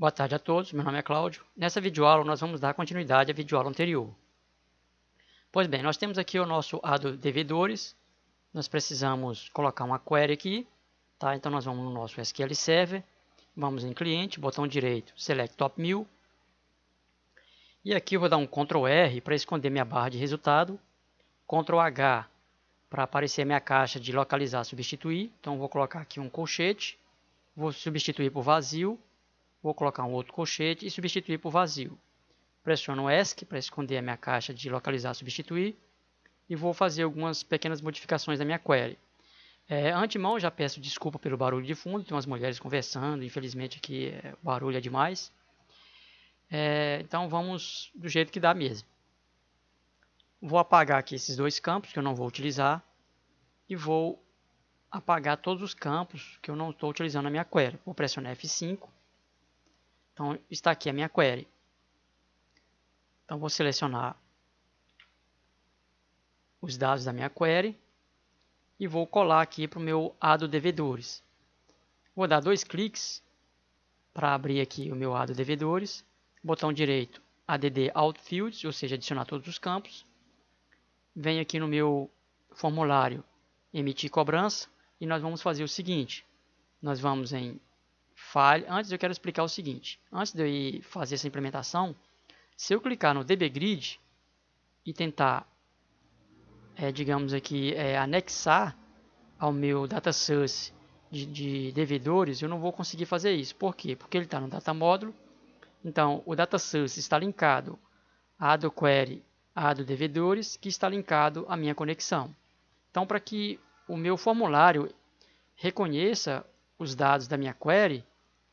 Boa tarde a todos, meu nome é Cláudio. Nessa videoaula nós vamos dar continuidade à videoaula anterior. Pois bem, nós temos aqui o nosso ADO devedores. Nós precisamos colocar uma query aqui, tá? Então nós vamos no nosso SQL Server, vamos em cliente, botão direito, select top 1000. E aqui eu vou dar um Ctrl R para esconder minha barra de resultado, Ctrl H para aparecer minha caixa de localizar substituir. Então vou colocar aqui um colchete, vou substituir por vazio. Vou colocar um outro colchete e substituir por vazio. Pressiono ESC para esconder a minha caixa de localizar substituir. E vou fazer algumas pequenas modificações da minha query. Antemão, já peço desculpa pelo barulho de fundo. Tem umas mulheres conversando. Infelizmente aqui o barulho é demais. Então vamos do jeito que dá mesmo. Vou apagar aqui esses dois campos que eu não vou utilizar. E vou apagar todos os campos que eu não estou utilizando na minha query. Vou pressionar F5. Então, está aqui a minha query. Então, vou selecionar os dados da minha query e vou colar aqui para o meu ADO devedores. Vou dar 2 cliques para abrir aqui o meu ADO devedores. Botão direito, add all fields, ou seja, adicionar todos os campos. Venho aqui no meu formulário, emitir cobrança, e nós vamos fazer o seguinte. Nós vamos em File. Antes eu quero explicar o seguinte. Antes de eu ir fazer essa implementação, se eu clicar no dbgrid e tentar, digamos aqui, anexar ao meu data source de devedores, eu não vou conseguir fazer isso. Por quê? Porque ele está no data módulo. Então, o data source está linkado à ADO query, à ADO devedores, que está linkado à minha conexão. Então, para que o meu formulário reconheça os dados da minha query,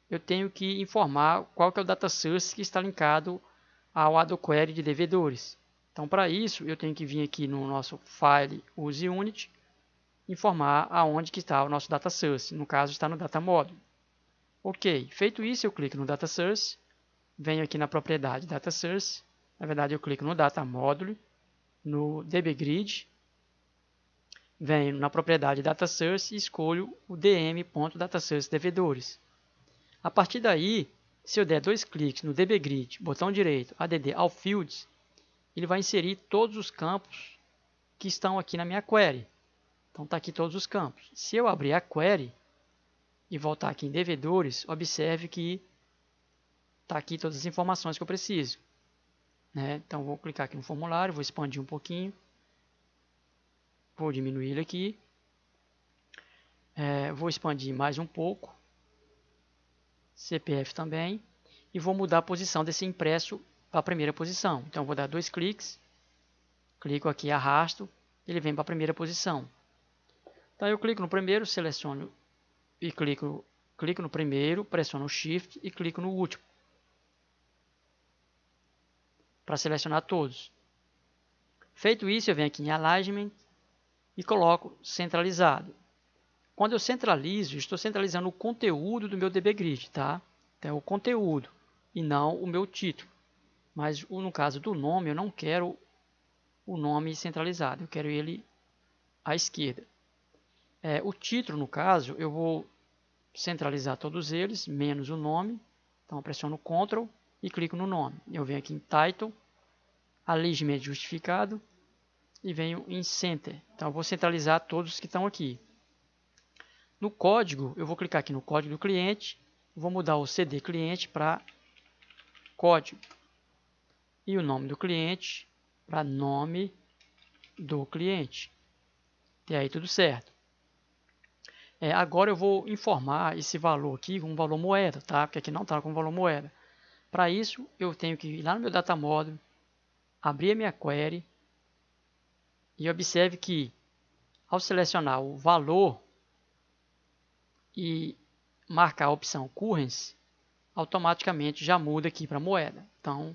eu tenho que informar qual que é o data source que está linkado ao ADO query de devedores. Então, para isso, eu tenho que vir aqui no nosso file use unit, informar aonde que está o nosso data source. No caso, está no data module. Ok, feito isso, eu clico no data source, venho aqui na propriedade data source. Na verdade, eu clico no data module, no dbgrid, venho na propriedade data source e escolho o dm.datasource devedores. A partir daí, se eu der 2 cliques no dbgrid, botão direito, add all fields, ele vai inserir todos os campos que estão aqui na minha query. Então está aqui todos os campos. Se eu abrir a query e voltar aqui em devedores, observe que está aqui todas as informações que eu preciso. Então vou clicar aqui no formulário, vou expandir um pouquinho. Vou diminuir ele aqui. Vou expandir mais um pouco. CPF também, e vou mudar a posição desse impresso para a primeira posição. Então, vou dar 2 cliques, clico aqui, arrasto, ele vem para a primeira posição. Então, eu clico no primeiro, seleciono e clico no primeiro, pressiono o Shift e clico no último, para selecionar todos. Feito isso, eu venho aqui em Alignment e coloco centralizado. Quando eu centralizo, estou centralizando o conteúdo do meu dbgrid, tá? Então, o conteúdo e não o meu título. Mas no caso do nome, eu não quero o nome centralizado, eu quero ele à esquerda. O título, no caso, eu vou centralizar todos eles, menos o nome. Então, eu pressiono Ctrl e clico no nome. Eu venho aqui em Title, Alignment justificado e venho em Center. Então, eu vou centralizar todos os que estão aqui. No código, eu vou clicar aqui no código do cliente, vou mudar o CD cliente para código e o nome do cliente para nome do cliente. E aí tudo certo. Agora eu vou informar esse valor aqui com valor moeda, tá? Porque aqui não está com valor moeda. Para isso, eu tenho que ir lá no meu data module, abrir a minha query e observe que ao selecionar o valor e marcar a opção Currency, automaticamente já muda aqui para moeda. Então,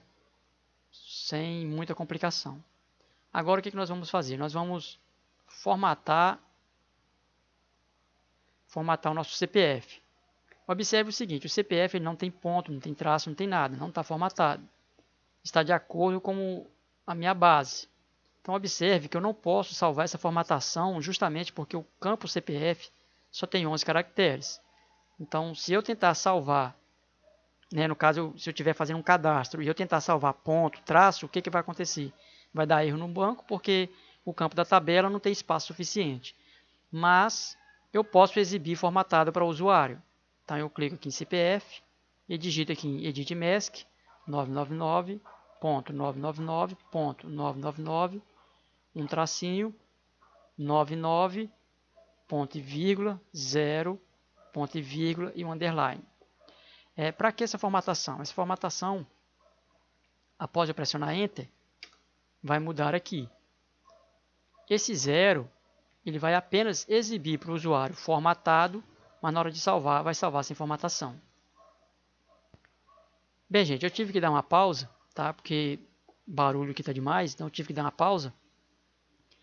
sem muita complicação. Agora, o que nós vamos fazer? Nós vamos formatar o nosso CPF. Observe o seguinte, o CPF ele não tem ponto, não tem traço, não tem nada, não está formatado. Está de acordo com a minha base. Então, observe que eu não posso salvar essa formatação justamente porque o campo CPF só tem 11 caracteres. Então, se eu tentar salvar né? No caso, se eu estiver fazendo um cadastro e eu tentar salvar ponto, traço, o que vai acontecer? Vai dar erro no banco porque o campo da tabela não tem espaço suficiente. Mas eu posso exibir formatado para o usuário. Então eu clico aqui em CPF e digito aqui em Edit Mask 999.999.999 um tracinho 99 ponto e vírgula 0 ponto e vírgula e um underline. Para que essa formatação? Essa formatação, após eu pressionar Enter, vai mudar aqui. Esse 0 ele vai apenas exibir para o usuário formatado, mas na hora de salvar, vai salvar sem formatação. Bem, gente, eu tive que dar uma pausa, tá? Porque barulho aqui está demais, então eu tive que dar uma pausa.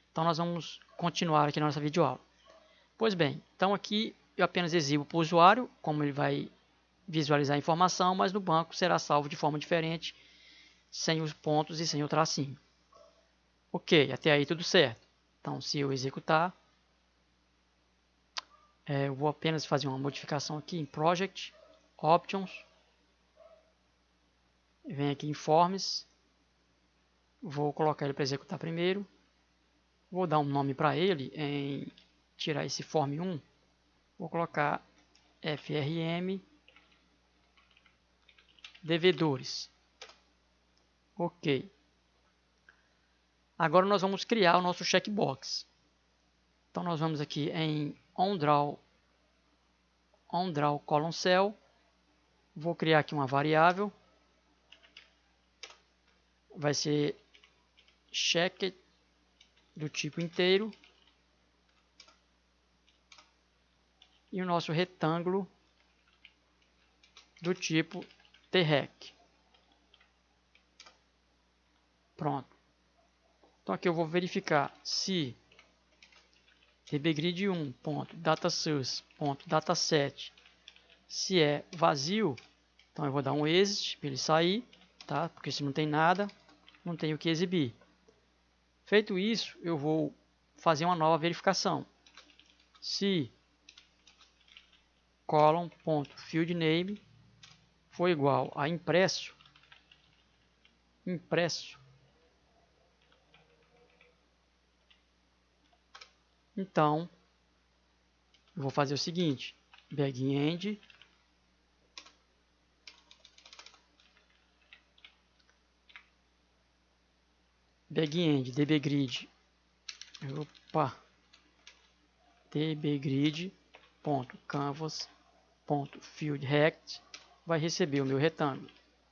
Então nós vamos continuar aqui na nossa videoaula. Pois bem, então aqui eu apenas exibo para o usuário, como ele vai visualizar a informação, mas no banco será salvo de forma diferente, sem os pontos e sem o tracinho. Ok, até aí tudo certo. Então se eu executar, eu vou apenas fazer uma modificação aqui em Project, Options, venho aqui em Forms, vou colocar ele para executar primeiro, vou dar um nome para ele, em tirar esse Form 1, vou colocar FRM Devedores. Ok. Agora nós vamos criar o nosso checkbox. Então nós vamos aqui em OnDraw Column Cell. Vou criar aqui uma variável. Vai ser checked do tipo inteiro. E o nosso retângulo do tipo trec. Pronto. Então aqui eu vou verificar se dbgrid1.datasource.dataset se é vazio. Então eu vou dar um exit para ele sair, tá? Porque se não tem nada, não tem o que exibir. Feito isso, eu vou fazer uma nova verificação. Se column.fieldName for igual a impresso, então eu vou fazer o seguinte: begin dbgrid.canvas.fieldRect vai receber o meu retângulo,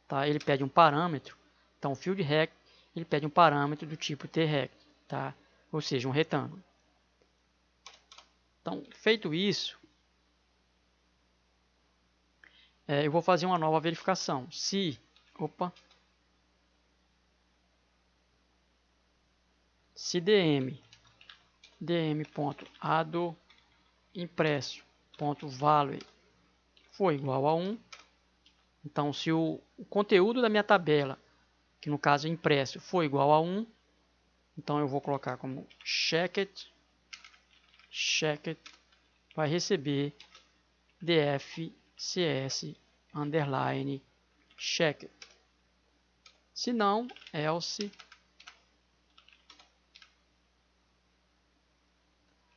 tá? Ele pede um parâmetro, então fieldRect ele pede um parâmetro do tipo trect, tá? Ou seja, um retângulo. Então, feito isso, eu vou fazer uma nova verificação. Se dm.addImpresso.value for igual a 1, então se o conteúdo da minha tabela, que no caso é impresso, for igual a 1, então eu vou colocar como checked vai receber dfcs underline checked. Se não, else.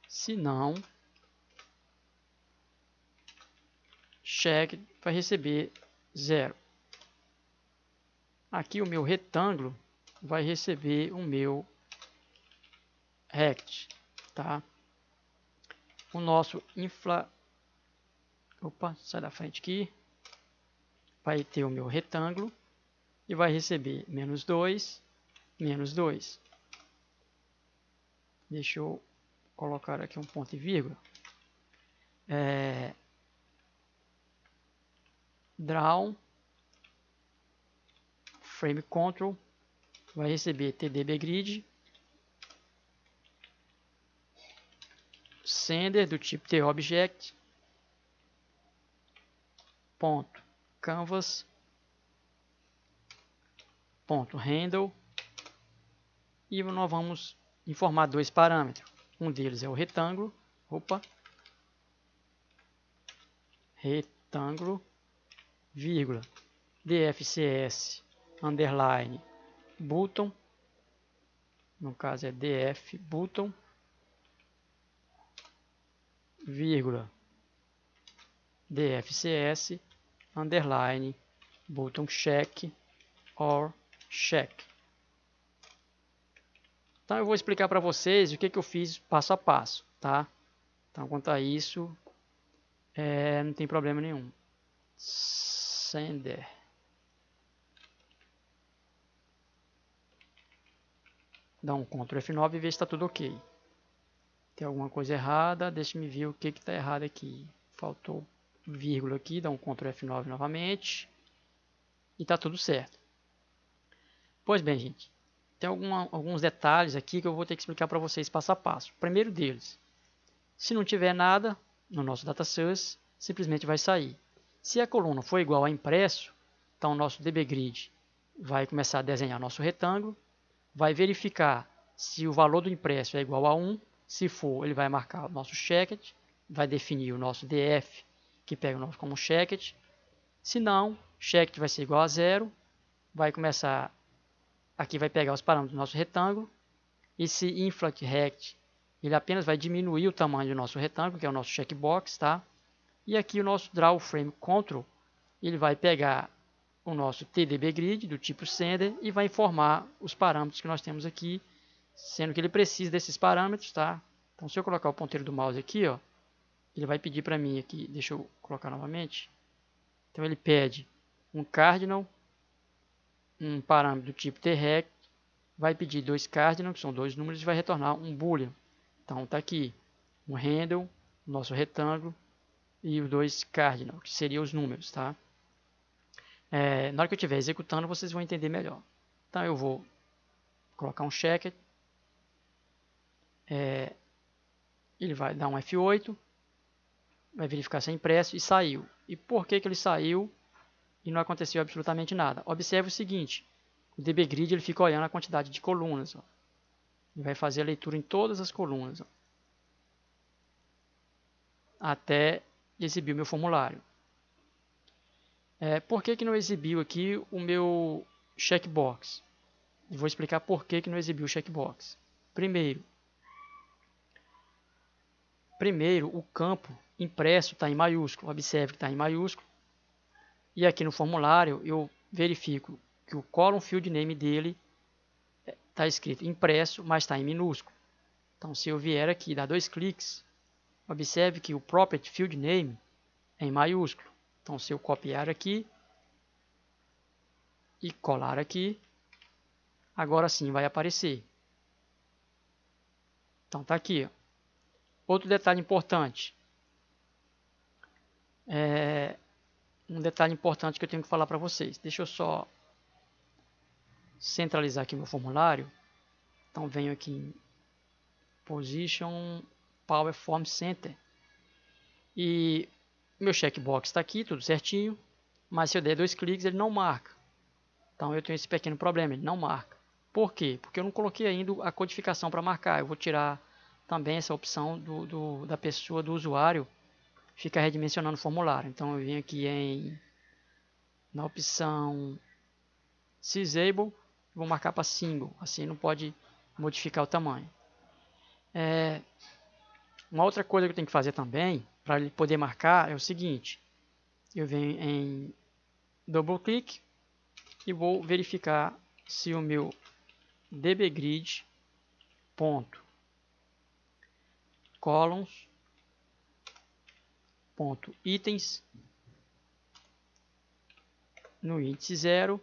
Se não, checked vai receber 0. Aqui o meu retângulo vai receber o meu rect, tá? O nosso sai da frente aqui. Vai ter o meu retângulo e vai receber -2, -2. Deixa eu colocar aqui um ponto e vírgula. Draw frame control vai receber tdbgrid sender do tipo tObject ponto canvas ponto handle e nós vamos informar dois parâmetros. Um deles é o retângulo, retângulo, vírgula. dfcs underline button, no caso é df button, vírgula dfcs underline button check or check. Então eu vou explicar para vocês o que eu fiz passo a passo, tá? Então quanto a isso, não tem problema nenhum. Sender. Dá um Ctrl F9 e ver se está tudo ok. Tem alguma coisa errada, deixa-me ver o que está errado aqui. Faltou vírgula aqui, dá um Ctrl F9 novamente. E está tudo certo. Pois bem, gente. Tem alguns detalhes aqui que eu vou ter que explicar para vocês passo a passo. O primeiro deles, se não tiver nada no nosso data source, simplesmente vai sair. Se a coluna for igual a impresso, então o nosso dbgrid vai começar a desenhar nosso retângulo, vai verificar se o valor do impresso é igual a 1, se for, ele vai marcar o nosso checked, vai definir o nosso df, que pega o nosso como checked, se não, checked vai ser igual a 0, vai começar, aqui vai pegar os parâmetros do nosso retângulo, e se inflate rect, ele apenas vai diminuir o tamanho do nosso retângulo, que é o nosso checkbox, tá? E aqui o nosso draw frame control, ele vai pegar o nosso tdbgrid do tipo sender e vai informar os parâmetros que nós temos aqui, sendo que ele precisa desses parâmetros, tá? Então se eu colocar o ponteiro do mouse aqui, ó, ele vai pedir para mim aqui, deixa eu colocar novamente. Então ele pede um cardinal, um parâmetro do tipo trect, vai pedir 2 cardinal, que são 2 números, e vai retornar um boolean. Então tá aqui um handle, nosso retângulo, e os 2 cardinal, que seriam os números, tá? Na hora que eu estiver executando, vocês vão entender melhor. Então eu vou colocar um checker, ele vai dar um F8, vai verificar se é impresso e saiu. E por que ele saiu e não aconteceu absolutamente nada? Observe o seguinte, o dbgrid ele fica olhando a quantidade de colunas, ó. Ele vai fazer a leitura em todas as colunas, ó, até exibir o meu formulário. Por que não exibiu aqui o meu checkbox? E vou explicar por que não exibiu o checkbox. Primeiro, o campo impresso está em maiúsculo. Observe que está em maiúsculo. E aqui no formulário eu verifico que o column field name dele está escrito impresso, mas está em minúsculo. Então se eu vier aqui e dar 2 cliques, observe que o property field name é em maiúsculo. Então se eu copiar aqui e colar aqui, agora sim vai aparecer. Então tá aqui, ó. Outro detalhe importante. Um detalhe importante que eu tenho que falar para vocês. Deixa eu só centralizar aqui meu formulário. Então venho aqui em Position, Power Form Center. E meu checkbox está aqui, tudo certinho. Mas se eu der 2 cliques, ele não marca. Então eu tenho esse pequeno problema, ele não marca. Por quê? Porque eu não coloquei ainda a codificação para marcar. Eu vou tirar também essa opção da pessoa, do usuário, ficar redimensionando o formulário. Então eu vim aqui na opção Disable, vou marcar para Single, assim não pode modificar o tamanho. Uma outra coisa que eu tenho que fazer também, para ele poder marcar, é o seguinte. Eu venho em Double Click e vou verificar se o meu dbgrid ponto columns ponto itens no índice 0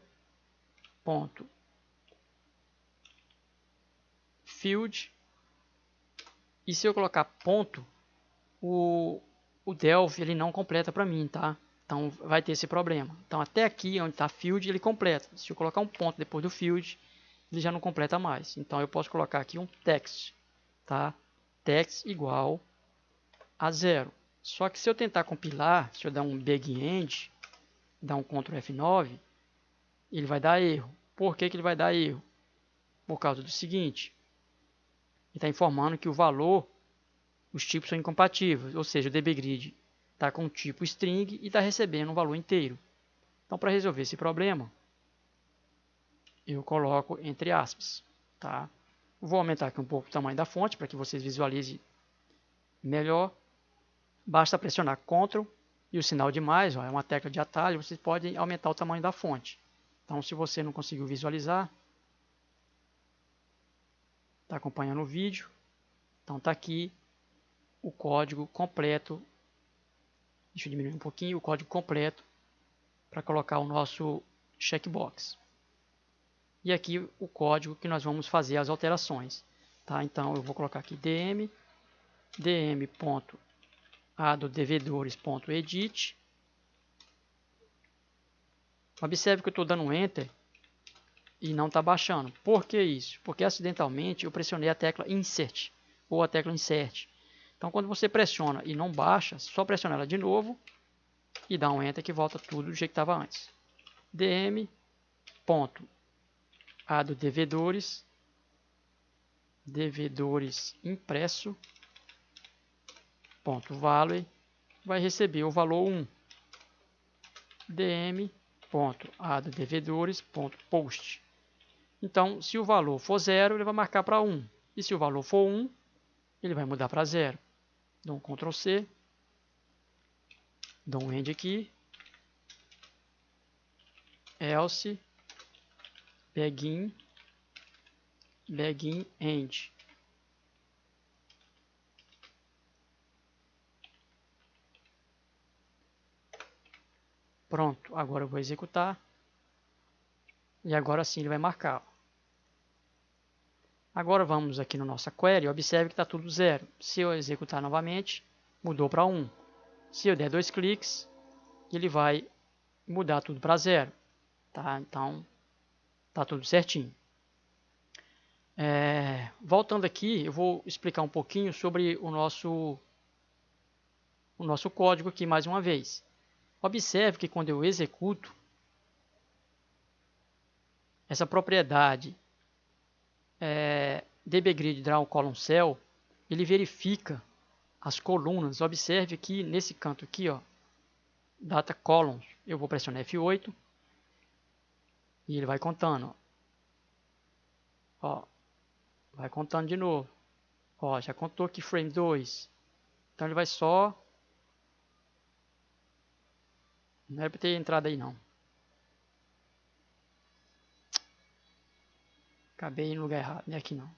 ponto field, e se eu colocar ponto, o Delphi ele não completa para mim, tá? Então vai ter esse problema. Então até aqui onde está field ele completa. Se eu colocar um ponto depois do field, ele já não completa mais. Então eu posso colocar aqui um text, tá? Text igual a 0. Só que se eu tentar compilar, se eu dar um begin-end, dar um Ctrl F9, ele vai dar erro. Por que ele vai dar erro? Por causa do seguinte, ele está informando que o valor, os tipos são incompatíveis, ou seja, o dbgrid está com o tipo string e está recebendo um valor inteiro. Então, para resolver esse problema, eu coloco entre aspas, tá? Vou aumentar aqui um pouco o tamanho da fonte para que vocês visualizem melhor. Basta pressionar Ctrl e o sinal de mais, ó, é uma tecla de atalho, vocês podem aumentar o tamanho da fonte. Então, se você não conseguiu visualizar, está acompanhando o vídeo, então está aqui o código completo. Deixa eu diminuir um pouquinho o código completo para colocar o nosso checkbox. E aqui o código que nós vamos fazer as alterações. Tá? Então eu vou colocar aqui dm.adodevedores.edit. Observe que eu estou dando um Enter e não está baixando. Por que isso? Porque acidentalmente eu pressionei a tecla Insert ou a tecla Insert. Então quando você pressiona e não baixa, só pressiona ela de novo e dá um Enter que volta tudo do jeito que estava antes. dm.adodevedores impresso .value vai receber o valor 1. dm.adodevedores.post. Então, se o valor for 0, ele vai marcar para 1. E se o valor for 1, ele vai mudar para 0. Dou um Ctrl C. Dou um End aqui. Else begin end. Pronto, agora eu vou executar. E agora sim ele vai marcar. Agora vamos aqui na nossa query, observe que está tudo 0. Se eu executar novamente, mudou para 1. Se eu der 2 cliques, ele vai mudar tudo para 0. Tá? Então, está tudo certinho. Voltando aqui, eu vou explicar um pouquinho sobre o nosso código aqui mais uma vez. Observe que quando eu executo, essa propriedade dbgrid draw column cell, ele verifica as colunas. Observe que nesse canto aqui, ó, data columns, eu vou pressionar F8 e ele vai contando. Ó, vai contando de novo. Ó, já contou aqui frame 2. Então ele vai só... Não era para ter entrado aí não. Acabei no lugar errado, não é aqui não.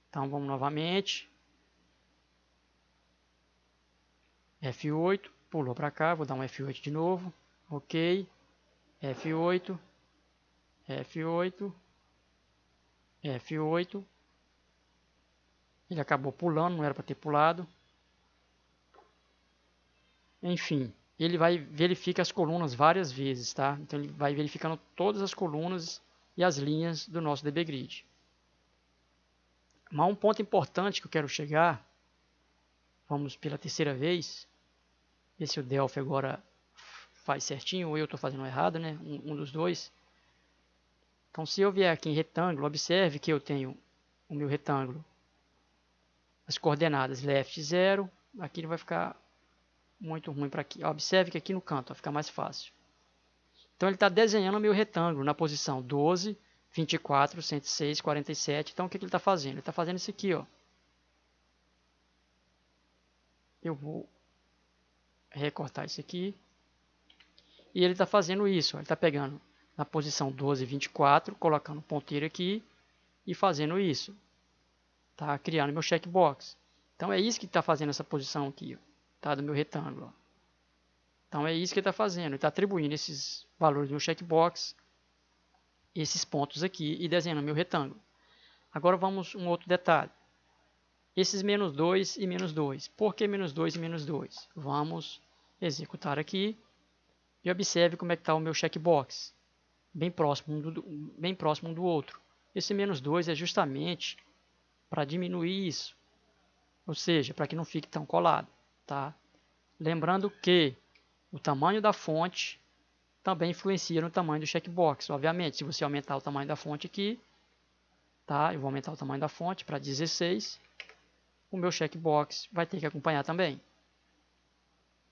Então vamos novamente. F8, pulou para cá, vou dar um F8 de novo. Ok. F8. F8. F8. Ele acabou pulando, não era para ter pulado. Enfim, ele vai verificar as colunas várias vezes, tá? Então ele vai verificando todas as colunas e as linhas do nosso dbgrid. Mas um ponto importante que eu quero chegar, vamos pela terceira vez, ver se o Delphi agora faz certinho ou eu estou fazendo errado, né? Um dos dois. Então se eu vier aqui em retângulo, observe que eu tenho o meu retângulo, as coordenadas left 0, aqui ele vai ficar muito ruim para aqui. Observe que aqui no canto vai ficar mais fácil. Então ele está desenhando o meu retângulo na posição 12, 24, 106, 47. Então o que ele está fazendo? Ele está fazendo isso aqui, ó. Eu vou recortar isso aqui. E ele está fazendo isso, ó. Ele está pegando na posição 12, 24, colocando o ponteiro aqui e fazendo isso. Tá criando meu checkbox. Então é isso que está fazendo essa posição aqui, ó, tá, do meu retângulo. Ó. Então é isso que ele está fazendo. Ele está atribuindo esses valores do meu checkbox, esses pontos aqui e desenhando meu retângulo. Agora vamos um outro detalhe. Esses menos 2 e menos 2. Por que menos 2 e menos 2? Vamos executar aqui e observe como é que está o meu checkbox. Bem próximo um do outro. Esse menos 2 é justamente para diminuir isso. Ou seja, para que não fique tão colado. Tá? Lembrando que o tamanho da fonte também influencia no tamanho do checkbox. Obviamente, se você aumentar o tamanho da fonte aqui, tá? Eu vou aumentar o tamanho da fonte para 16. O meu checkbox vai ter que acompanhar também.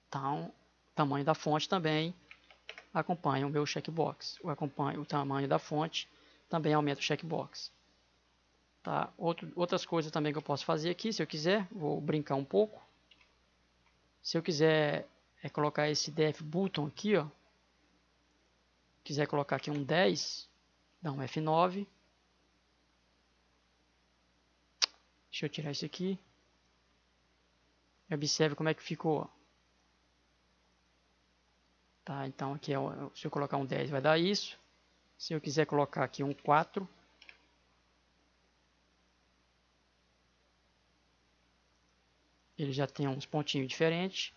Então, o tamanho da fonte também acompanha o meu checkbox. Acompanha o tamanho da fonte, também aumenta o checkbox. Tá? Outras coisas também que eu posso fazer aqui, se eu quiser, vou brincar um pouco. Se eu quiser colocar esse def button aqui, ó, quiser colocar aqui um 10, dá um F9. Deixa eu tirar isso aqui. Observe como é que ficou. Tá, então aqui se eu colocar um 10 vai dar isso. Se eu quiser colocar aqui um 4, ele já tem uns pontinhos diferentes.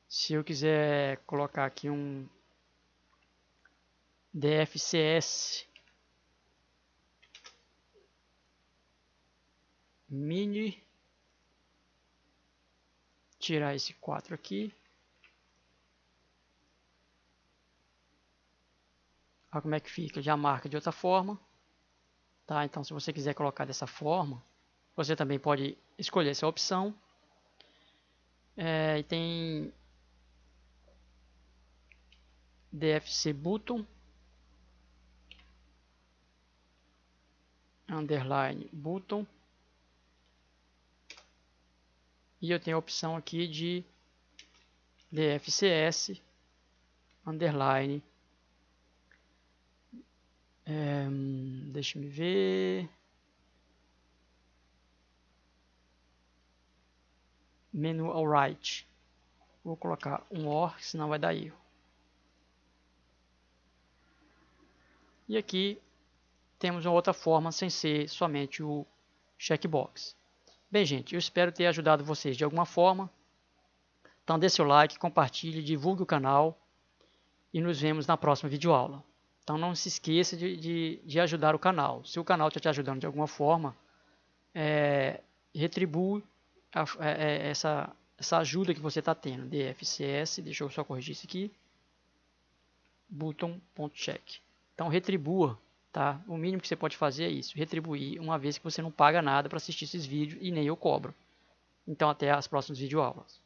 Se eu quiser colocar aqui um DFCS mini, tirar esse 4 aqui. Olha como é que fica, já marca de outra forma. Tá, então se você quiser colocar dessa forma, você também pode escolher essa opção. E tem DFC button, underline button, e eu tenho a opção aqui de DFCS underline, deixa me ver, menu alright. Vou colocar um OR, senão vai dar erro. E aqui temos uma outra forma sem ser somente o checkbox. Bem, gente, eu espero ter ajudado vocês de alguma forma. Então dê seu like, compartilhe, divulgue o canal e nos vemos na próxima videoaula. Então não se esqueça de ajudar o canal. Se o canal está te ajudando de alguma forma, retribua essa ajuda que você está tendo. DFCS, deixa eu só corrigir isso aqui, button.check. Então retribua, tá? O mínimo que você pode fazer é isso, retribuir, uma vez que você não paga nada para assistir esses vídeos e nem eu cobro. Então até as próximas videoaulas.